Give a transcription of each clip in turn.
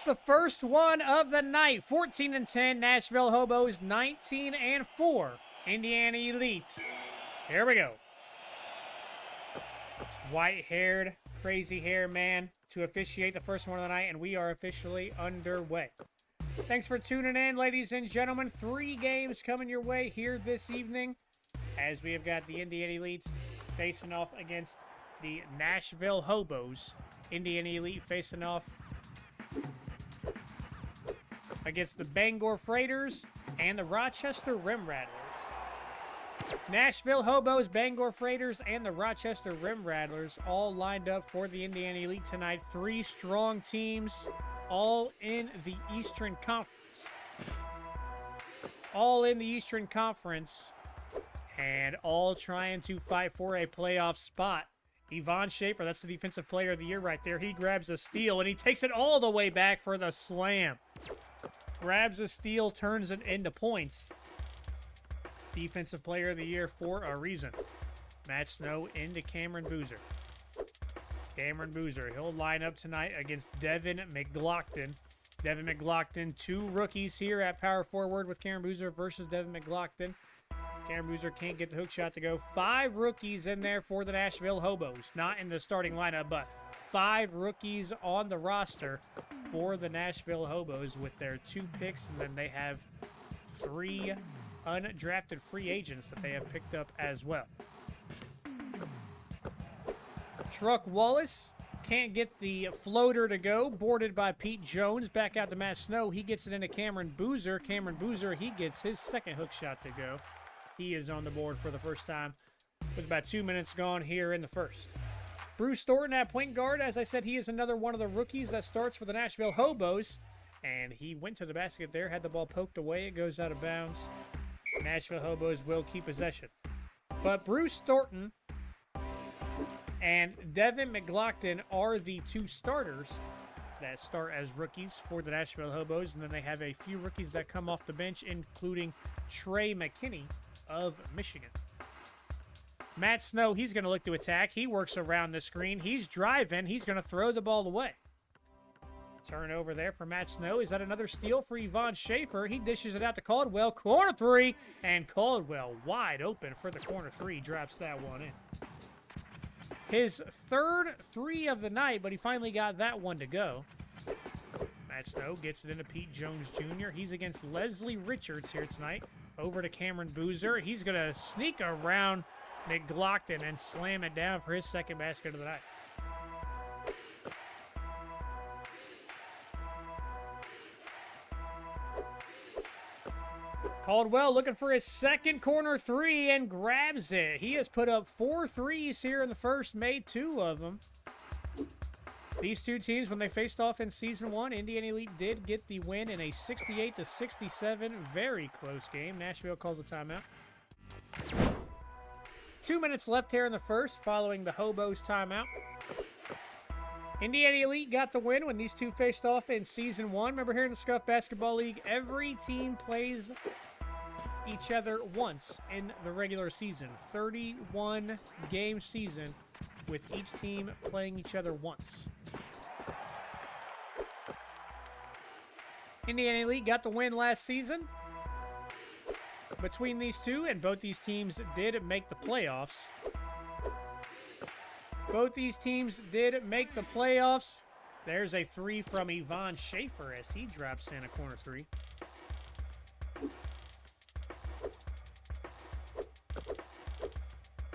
the first one of the night. 14-10, Nashville Hobos. 19-4, Indiana Elite. Here we go. It's white-haired, crazy hair man to officiate the first one of the night, and we are officially underway. Thanks for tuning in, ladies and gentlemen. 3 games coming your way here this evening, as we have got the Indiana Elite facing off against the Nashville Hobos. Indiana Elite facing off against the Bangor Freighters and the Rochester Rim Rattlers. Nashville Hobos, Bangor Freighters, and the Rochester Rim Rattlers all lined up for the Indiana Elite tonight. 3 strong teams, all in the Eastern Conference. All in the Eastern Conference, and all trying to fight for a playoff spot. Yvonne Schaefer, that's the Defensive Player of the Year right there. He grabs a steal, and he takes it all the way back for the slam. Grabs a steal, turns it into points. Defensive Player of the Year for a reason. Matt Snow into Cameron Boozer. Cameron Boozer, he'll line up tonight against Devin McLaughlin. Devin McLaughlin, 2 rookies here at power forward with Cameron Boozer versus Devin McLaughlin. Cameron Boozer can't get the hook shot to go. 5 rookies in there for the Nashville Hobos. Not in the starting lineup, but 5 rookies on the roster for the Nashville Hobos with their 2 picks, and then they have 3 undrafted free agents that they have picked up as well. Truck Wallace can't get the floater to go. Boarded by Pete Jones. Back out to Matt Snow. He gets it into Cameron Boozer. Cameron Boozer, he gets his second hook shot to go. He is on the board for the first time with about 2 minutes gone here in the first. Bruce Thornton at point guard. As I said, he is another one of the rookies that starts for the Nashville Hobos. And he went to the basket there, had the ball poked away. It goes out of bounds. Nashville Hobos will keep possession. But Bruce Thornton and Devin McLaughlin are the 2 starters that start as rookies for the Nashville Hobos. And then they have a few rookies that come off the bench, including Trey McKinney of Michigan. Matt Snow, he's going to look to attack. He works around the screen. He's driving. He's going to throw the ball away. Turnover there for Matt Snow. Is that another steal for Yvonne Schaefer? He dishes it out to Caldwell. Corner 3, and Caldwell wide open for the corner 3. Drops that one in. His 3rd 3 of the night, but he finally got that one to go. Matt Snow gets it into Pete Jones Jr. He's against Leslie Richards here tonight. Over to Cameron Boozer. He's going to sneak around McLaughlin and slam it down for his second basket of the night. Caldwell looking for his second corner 3 and grabs it. He has put up 4 threes here in the first, made 2 of them. These 2 teams, when they faced off in Season 1, Indiana Elite did get the win in a 68-67, very close game. Nashville calls a timeout. 2 minutes left here in the first, following the Hobos timeout. Indiana Elite got the win when these 2 faced off in Season 1. Remember, here in the Scuffed Basketball League, every team plays each other once in the regular season. 31-game season with each team playing each other once. Indiana Elite got the win last season between these 2, and both these teams did make the playoffs. Both these teams did make the playoffs. There's a 3 from Yvonne Schaefer as he drops in a corner 3.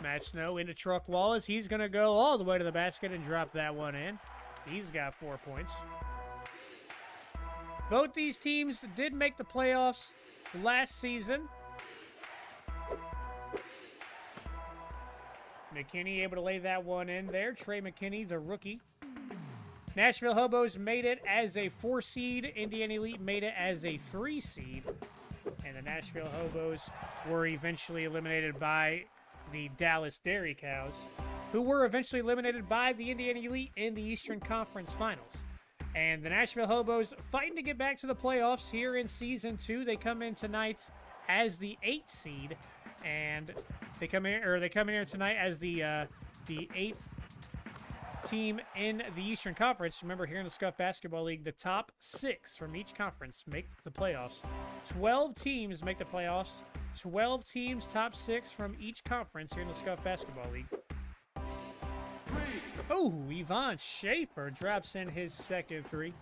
Matt Snow into Truck Wallace. He's going to go all the way to the basket and drop that one in. He's got 4 points. Both these teams did make the playoffs last season. McKinney able to lay that one in there. Trey McKinney, the rookie. Nashville Hobos made it as a 4 seed. Indiana Elite made it as a 3 seed. And the Nashville Hobos were eventually eliminated by the Dallas Dairy Cows, who were eventually eliminated by the Indiana Elite in the Eastern Conference Finals. And the Nashville Hobos fighting to get back to the playoffs here in Season 2. They come in tonight as the 8th seed, and they come in here tonight as the 8th team in the Eastern Conference. Remember, here in the Scuffed Basketball League, the top 6 from each conference make the playoffs. 12 teams make the playoffs. 12 teams, top 6 from each conference here in the Scuffed Basketball League. Oh, Yvonne Schaefer drops in his second 3.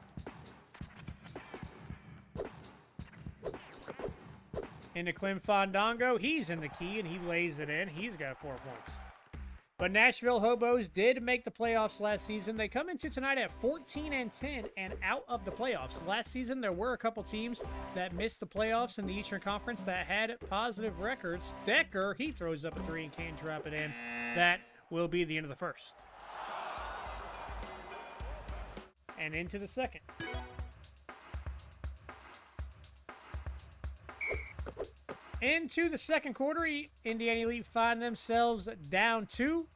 Into Clem Fandango. He's in the key, and he lays it in. He's got 4 points. But Nashville Hobos did make the playoffs last season. They come into tonight at 14-10 and out of the playoffs. Last season, there were a couple teams that missed the playoffs in the Eastern Conference that had positive records. Decker, he throws up a 3 and can't drop it in. That will be the end of the first. And into the second. Into the second quarter, Indiana Elite find themselves down 2.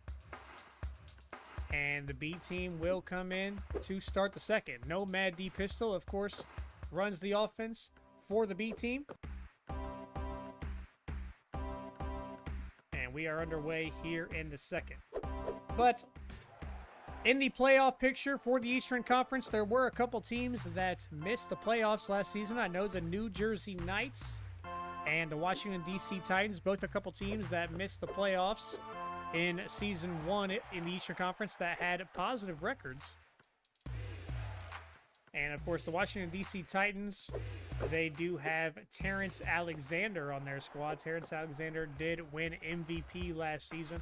And the B team will come in to start the second. No Mad D Pistol, of course, runs the offense for the B team. And we are underway here in the second. But in the playoff picture for the Eastern Conference, there were a couple teams that missed the playoffs last season. I know the New Jersey Knights and the Washington, D.C. Titans, both a couple teams that missed the playoffs in Season 1 in the Eastern Conference that had positive records. And, of course, the Washington, D.C. Titans, they do have Terrence Alexander on their squad. Terrence Alexander did win MVP last season.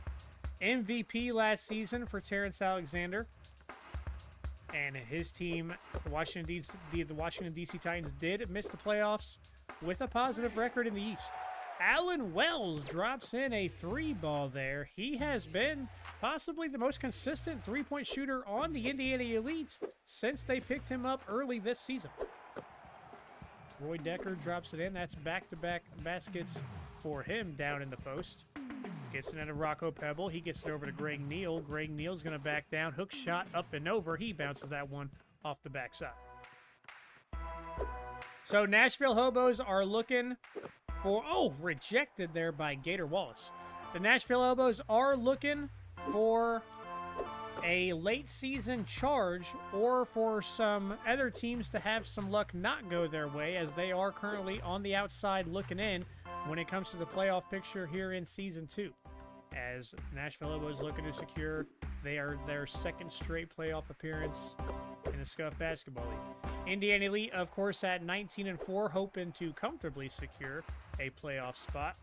MVP last season for Terrence Alexander. And his team, the Washington, D.C. Titans, did miss the playoffs with a positive record in the East. Alan Wells drops in a 3-ball there. He has been possibly the most consistent three-point shooter on the Indiana Elite since they picked him up early this season. Roy Decker drops it in. That's back-to-back baskets for him down in the post. Gets it into Rocco Pebble. He gets it over to Greg Neal. Greg Neal's going to back down. Hook shot up and over. He bounces that one off the backside. So Nashville Hobos are looking for... Oh, rejected there by Gator Wallace. The Nashville Hobos are looking for a late season charge or for some other teams to have some luck not go their way, as they are currently on the outside looking in when it comes to the playoff picture here in Season 2. As Nashville Hobos looking to secure their second straight playoff appearance in the Scuffed Basketball League. Indiana Elite, of course, at 19-4, hoping to comfortably secure a playoff spot.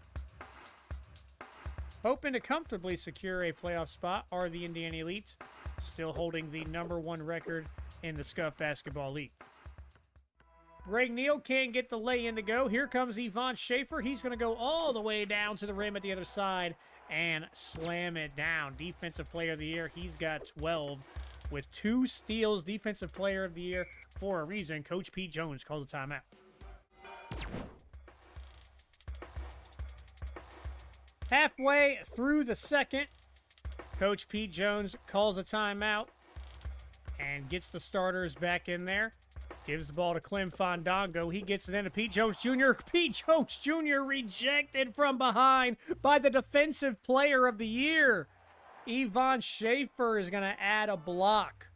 Hoping to comfortably secure a playoff spot are the Indiana Elite, still holding the #1 record in the Scuffed Basketball League. Greg Neal can't get the lay-in to go. Here comes Yvonne Schaefer. He's going to go all the way down to the rim at the other side and slam it down. Defensive Player of the Year. He's got 12 with 2 steals. Defensive Player of the Year for a reason. Coach Pete Jones called a timeout. Halfway through the second, Coach Pete Jones calls a timeout and gets the starters back in there. Gives the ball to Clem Fandango. He gets it into Pete Jones Jr. Pete Jones Jr. rejected from behind by the Defensive Player of the Year. Yvonne Schaefer is going to add a block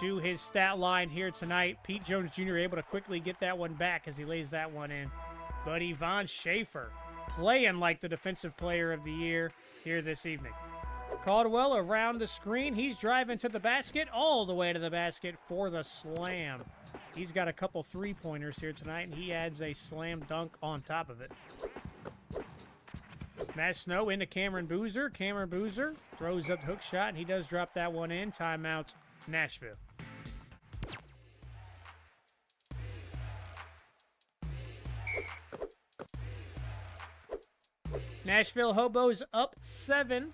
to his stat line here tonight. Pete Jones Jr. able to quickly get that one back as he lays that one in. But Yvonne Schaefer playing like the Defensive Player of the Year here this evening. Caldwell around the screen. He's driving to the basket, all the way to the basket for the slam. He's got a couple three-pointers here tonight, and he adds a slam dunk on top of it. Matt Snow into Cameron Boozer. Cameron Boozer throws up the hook shot, and he does drop that one in. Timeout, Nashville. Nashville Hobos up 7.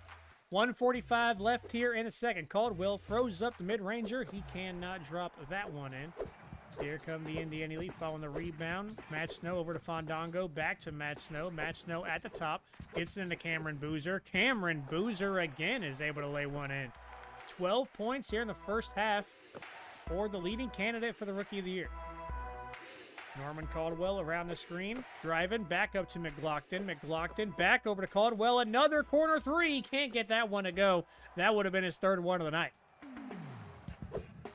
1:45 left here in the second. Caldwell throws up the mid-ranger. He cannot drop that one in. Here come the Indiana Elite following the rebound. Matt Snow over to Fandango. Back to Matt Snow. Matt Snow at the top. Gets it into Cameron Boozer. Cameron Boozer again is able to lay one in. 12 points here in the first half for the leading candidate for the Rookie of the Year. Norman Caldwell around the screen, driving back up to McLaughlin. McLaughlin back over to Caldwell. Another corner three. Can't get that one to go. That would have been his third one of the night.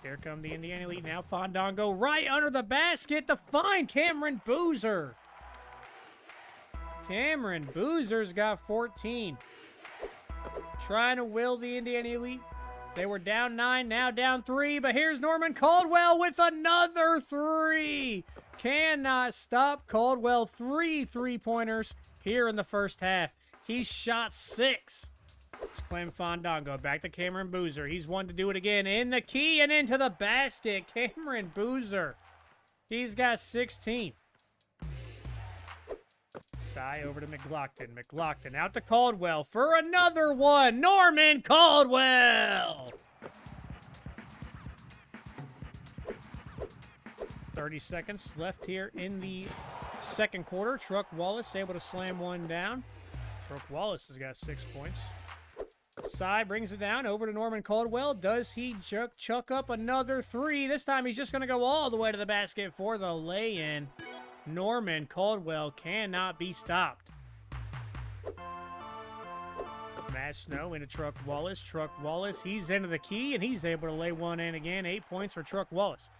Here come the Indiana Elite now. Fandango right under the basket to find Cameron Boozer. Cameron Boozer's got 14. Trying to will the Indiana Elite. They were down 9, now down 3, but here's Norman Caldwell with another 3. Cannot stop Caldwell. 3 3-pointers here in the first half. He shot 6. It's Clem Fandango. Back to Cameron Boozer. He's one to do it again. In the key and into the basket. Cameron Boozer. He's got 16. Sai over to McLaughlin. McLaughlin out to Caldwell for another one. Norman Caldwell! 30 seconds left here in the second quarter. Truck Wallace able to slam one down. Truck Wallace has got 6 points. Sai brings it down over to Norman Caldwell. Does he chuck up another 3? This time he's just going to go all the way to the basket for the lay-in. Norman Caldwell cannot be stopped. Matt Snow into Truck Wallace. Truck Wallace, he's into the key, and he's able to lay one in again. 8 points for Truck Wallace.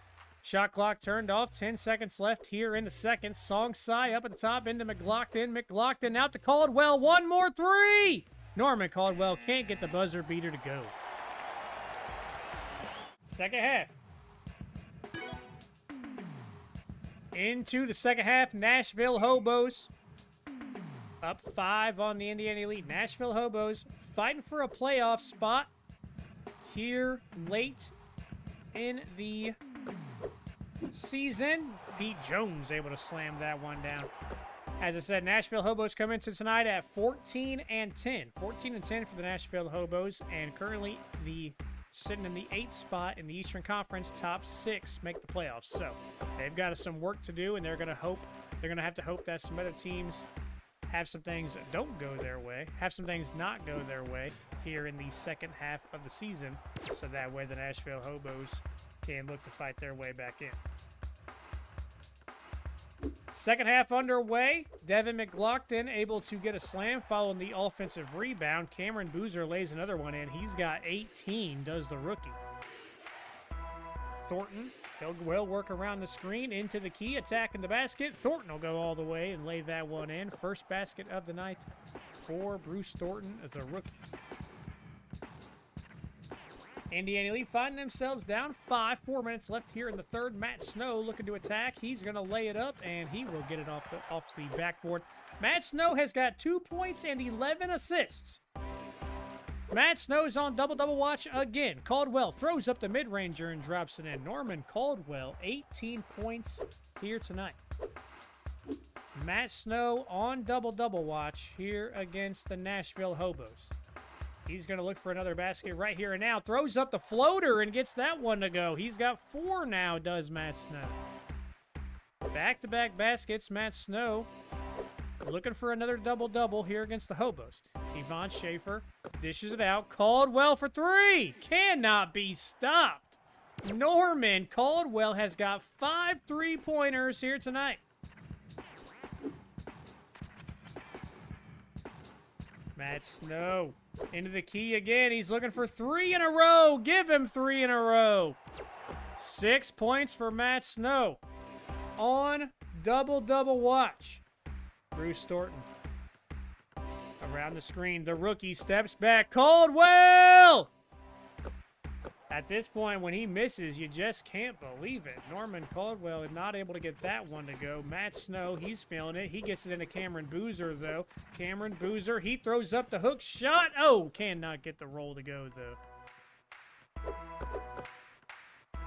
Shot clock turned off. 10 seconds left here in the second. Song Sai up at the top into McLaughlin. McLaughlin out to Caldwell. One more 3! Norman Caldwell can't get the buzzer beater to go. Second half. Into the second half, Nashville Hobos up 5 on the Indiana Elite. Nashville Hobos fighting for a playoff spot here late in the season. Pete Jones able to slam that one down. As I said, Nashville Hobos come into tonight at 14 and 10. 14 and 10 for the Nashville Hobos, and currently sitting in the 8th spot in the Eastern Conference. Top 6 make the playoffs. So they've got some work to do, and they're going to have to hope that some other teams have some things that don't go their way, have some things not go their way here in the second half of the season, so that way the Nashville Hobos can look to fight their way back in. Second half underway. Devin McLaughlin able to get a slam following the offensive rebound. Cameron Boozer lays another one in. He's got 18, does the rookie. Thornton, will work around the screen into the key, attacking the basket. Thornton will go all the way and lay that one in. First basket of the night for Bruce Thornton, the rookie. Indiana Elite find themselves down 5. 4 minutes left here in the third. Matt Snow looking to attack. He's going to lay it up, and he will get it off the backboard. Matt Snow has got 2 points and 11 assists. Matt Snow's on double-double watch again. Caldwell throws up the mid-ranger and drops it in. Norman Caldwell, 18 points here tonight. Matt Snow on double-double watch here against the Nashville Hobos. He's going to look for another basket right here and now. Throws up the floater and gets that one to go. He's got 4 now, does Matt Snow. Back-to-back baskets, Matt Snow looking for another double-double here against the Hobos. Yvonne Schaefer dishes it out. Caldwell for 3. Cannot be stopped. Norman Caldwell has got 5 3-pointers here tonight. Matt Snow into the key again. He's looking for 3 in a row. Give him 3 in a row. 6 points for Matt Snow on double-double watch. Bruce Thornton around the screen. The rookie steps back. Caldwell! At this point, when he misses, you just can't believe it. Norman Caldwell is not able to get that one to go. Matt Snow, he's feeling it. He gets it into Cameron Boozer, though. Cameron Boozer, he throws up the hook shot. Oh, cannot get the roll to go, though.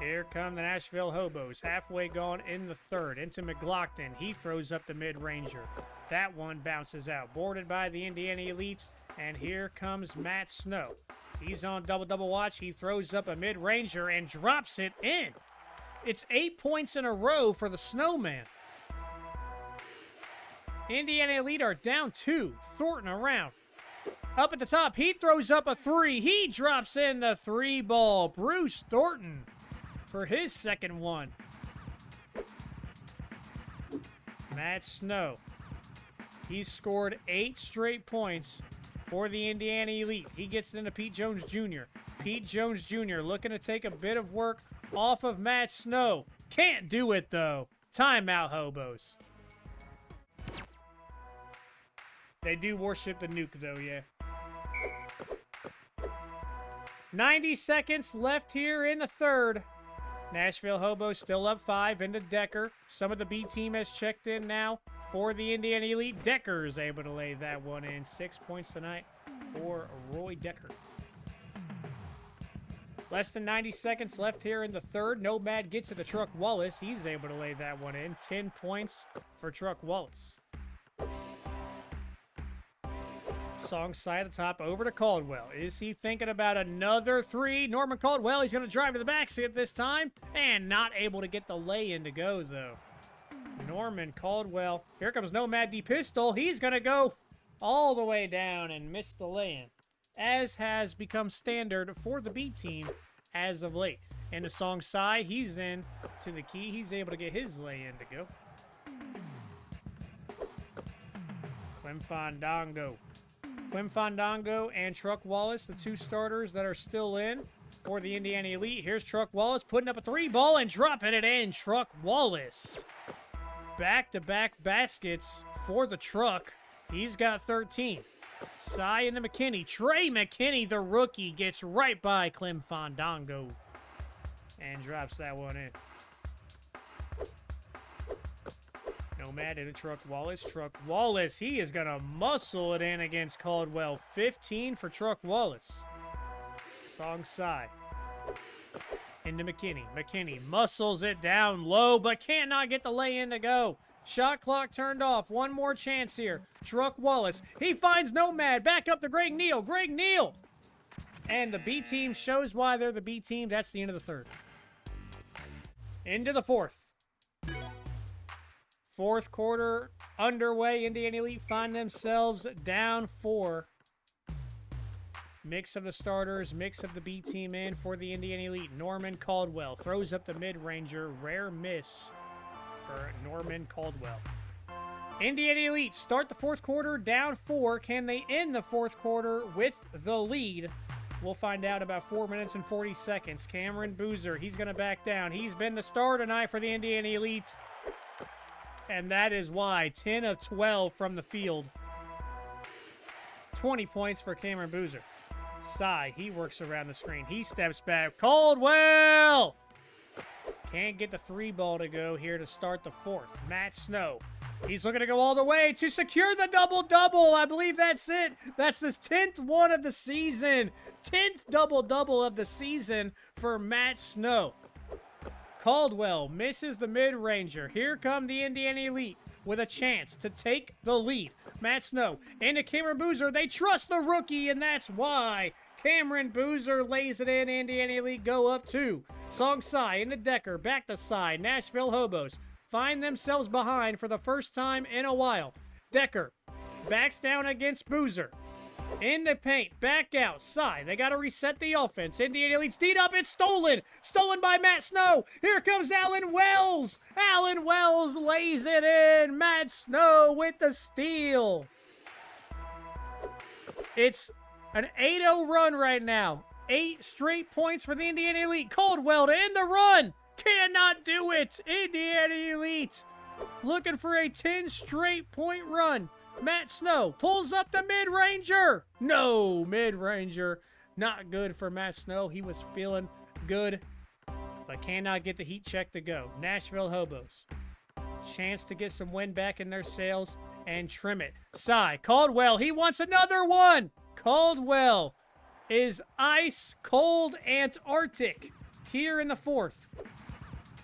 Here come the Nashville Hobos. Halfway gone in the third. Into McLaughlin. He throws up the mid-ranger. That one bounces out. Boarded by the Indiana Elite. And here comes Matt Snow. He's on double-double watch. He throws up a mid-ranger and drops it in. It's 8 points in a row for the Snowman. Indiana Elite are down 2. Thornton around. Up at the top, he throws up a 3. He drops in the 3 ball. Bruce Thornton for his second one. Matt Snow. He's scored 8 straight points for the Indiana Elite. He gets it into Pete Jones Jr. Pete Jones Jr. looking to take a bit of work off of Matt Snow. Can't do it, though. Timeout, Hobos. They do worship the nuke, though, yeah. 90 seconds left here in the third. Nashville Hobos still up 5 into Decker. Some of the B team has checked in now for the Indiana Elite. Decker is able to lay that one in. 6 points tonight for Roy Decker. Less than 90 seconds left here in the third. Nomad gets to the Truck Wallace. He's able to lay that one in. 10 points for Truck Wallace. Song side at the top over to Caldwell. Is he thinking about another three? Norman Caldwell, he's going to drive to the basket this time. And not able to get the lay-in to go, though. Norman Caldwell. Here comes Nomad D Pistol. He's going to go all the way down and miss the lay-in, as has become standard for the B team as of late. And the Song Sai, he's in to the key. He's able to get his lay-in to go. Clem Fandango. Clem Fandango and Truck Wallace, the two starters that are still in for the Indiana Elite. Here's Truck Wallace putting up a 3-ball and dropping it in. Truck Wallace. Back-to-back baskets for the Truck. He's got 13. Cy into McKinney. Trey McKinney, the rookie, gets right by Clem Fandango and drops that one in. Nomad into Truck Wallace. Truck Wallace, he is going to muscle it in against Caldwell. 15 for Truck Wallace. Song Sai. Into McKinney. McKinney muscles it down low, but cannot get the lay-in to go. Shot clock turned off. One more chance here. Truck Wallace. He finds Nomad. Back up to Greg Neal. Greg Neal. And the B team shows why they're the B team. That's the end of the third. Into the fourth. Fourth quarter underway. Indiana Elite find themselves down 4. Mix of the starters, mix of the B team in for the Indiana Elite. Norman Caldwell throws up the mid-ranger. Rare miss for Norman Caldwell. Indiana Elite start the fourth quarter down 4. Can they end the fourth quarter with the lead? We'll find out about 4 minutes and 40 seconds. Cameron Boozer, he's going to back down. He's been the star tonight for the Indiana Elite. And that is why 10 of 12 from the field. 20 points for Cameron Boozer. Cy, he works around the screen. He steps back. Caldwell! Can't get the 3-ball to go here to start the fourth. Matt Snow. He's looking to go all the way to secure the double-double. I believe that's it. That's his 10th one of the season. 10th double-double of the season for Matt Snow. Caldwell misses the mid-ranger. Here come the Indiana Elite with a chance to take the lead. Matt Snow into Cameron Boozer. They trust the rookie, and that's why Cameron Boozer lays it in. Indiana Elite go up 2. Song Sai into Decker. Back to Sai. Nashville Hobos find themselves behind for the first time in a while. Decker backs down against Boozer. In the paint, back out, Sai. They got to reset the offense. Indiana Elite's teed up. It's stolen. Stolen by Matt Snow. Here comes Allen Wells. Allen Wells lays it in. Matt Snow with the steal. It's an 8-0 run right now. 8 straight points for the Indiana Elite. Caldwell to end the run. Cannot do it. Indiana Elite looking for a 10 straight point run. Matt Snow pulls up the mid-ranger. No, mid-ranger. Not good for Matt Snow. He was feeling good, but cannot get the heat check to go. Nashville Hobos. Chance to get some wind back in their sails and trim it. Cy, Caldwell, he wants another one. Caldwell is ice cold Antarctic here in the fourth.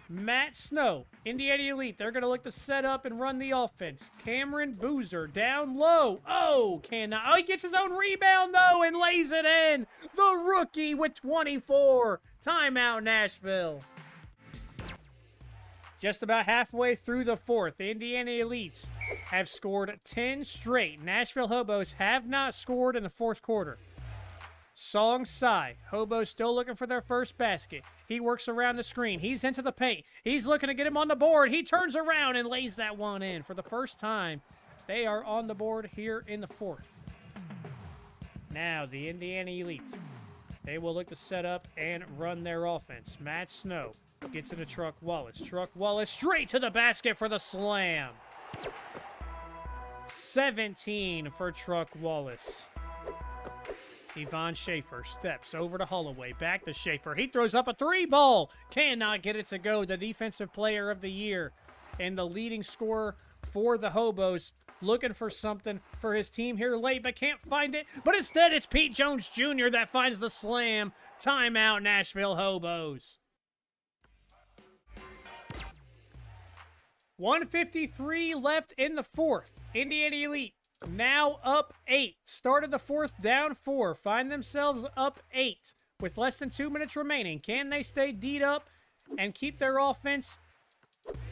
Matt Snow, Indiana Elite, they're going to look to set up and run the offense. Cameron Boozer down low. Oh, cannot. Oh, he gets his own rebound, though, and lays it in. The rookie with 24. Timeout, Nashville. Just about halfway through the fourth, the Indiana Elites have scored 10 straight. Nashville Hobos have not scored in the fourth quarter. Song Sai. Hobos still looking for their first basket. He works around the screen. He's into the paint. He's looking to get him on the board. He turns around and lays that one in. For the first time, they are on the board here in the fourth. Now, the Indiana Elite. They will look to set up and run their offense. Matt Snow gets into Truck Wallace. Truck Wallace straight to the basket for the slam. 17 for Truck Wallace. Yvonne Schaefer steps over to Holloway. Back to Schaefer. He throws up a three ball. Cannot get it to go. The defensive player of the year and the leading scorer for the Hobos. Looking for something for his team here late, but can't find it. But instead, it's Pete Jones Jr. that finds the slam. Timeout, Nashville Hobos. 1:53 left in the fourth. Indiana Elite now up 8. Started the fourth down 4. Find themselves up 8 with less than 2 minutes remaining. Can they stay D'd up and keep their offense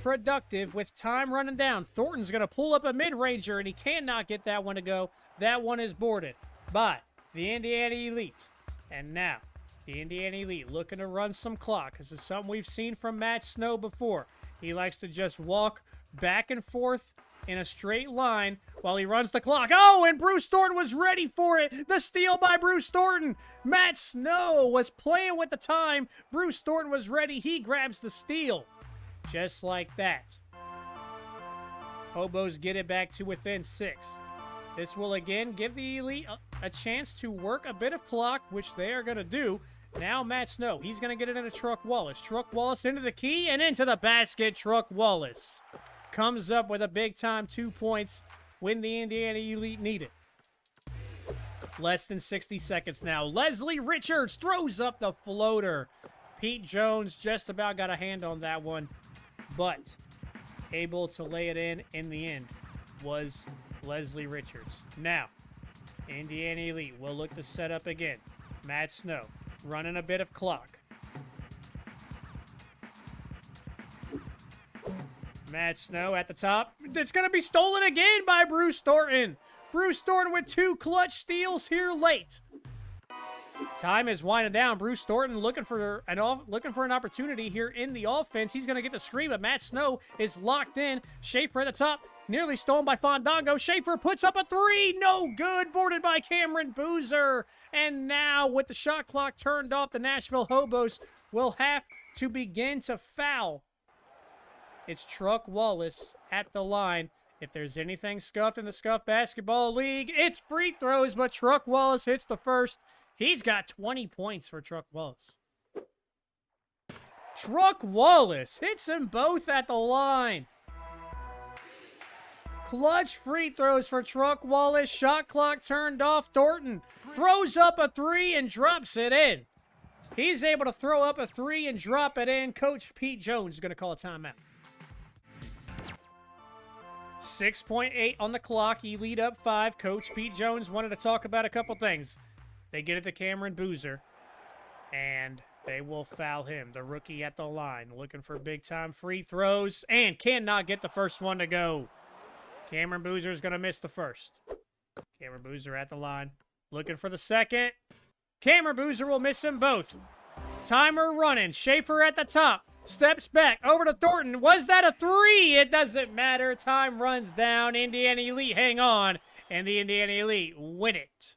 productive with time running down? Thornton's going to pull up a mid-ranger, and he cannot get that one to go. That one is boarded by the Indiana Elite. And now, the Indiana Elite looking to run some clock. This is something we've seen from Matt Snow before. He likes to just walk back and forth in a straight line while he runs the clock. Oh, and Bruce Thornton was ready for it. The steal by Bruce Thornton. Matt Snow was playing with the time. Bruce Thornton was ready. He grabs the steal. Just like that. Hobos get it back to within 6. This will again give the Elite a chance to work a bit of clock, which they are going to do. Now Matt Snow, he's going to get it into Truck Wallace. Truck Wallace into the key and into the basket. Truck Wallace comes up with a big-time 2 points when the Indiana Elite need it. Less than 60 seconds now. Leslie Richards throws up the floater. Pete Jones just about got a hand on that one, but able to lay it in the end was Leslie Richards. Now, Indiana Elite will look to set up again. Matt Snow running a bit of clock. Matt Snow at the top. It's going to be stolen again by Bruce Thornton. Bruce Thornton with 2 clutch steals here late. Time is winding down. Bruce Thornton looking for an opportunity here in the offense. He's going to get the screen, but Matt Snow is locked in. Schaefer at the top, nearly stolen by Fandango. Schaefer puts up a 3. No good. Boarded by Cameron Boozer. And now, with the shot clock turned off, the Nashville Hobos will have to begin to foul. It's Truck Wallace at the line. If there's anything scuffed in the Scuffed Basketball League, it's free throws, but Truck Wallace hits the first. He's got 20 points for Truck Wallace. Truck Wallace hits them both at the line. Clutch free throws for Truck Wallace. Shot clock turned off. Thornton throws up a 3 and drops it in. He's able to throw up a 3 and drop it in. Coach Pete Jones is going to call a timeout. 6.8 on the clock. Elite up 5. Coach Pete Jones wanted to talk about a couple things. They get it to Cameron Boozer, and they will foul him. The rookie at the line, looking for big-time free throws, and cannot get the first one to go. Cameron Boozer is going to miss the first. Cameron Boozer at the line, looking for the second. Cameron Boozer will miss them both. Timer running. Schaefer at the top. Steps back over to Thornton. Was that a 3? It doesn't matter. Time runs down. Indiana Elite hang on, and the Indiana Elite win it.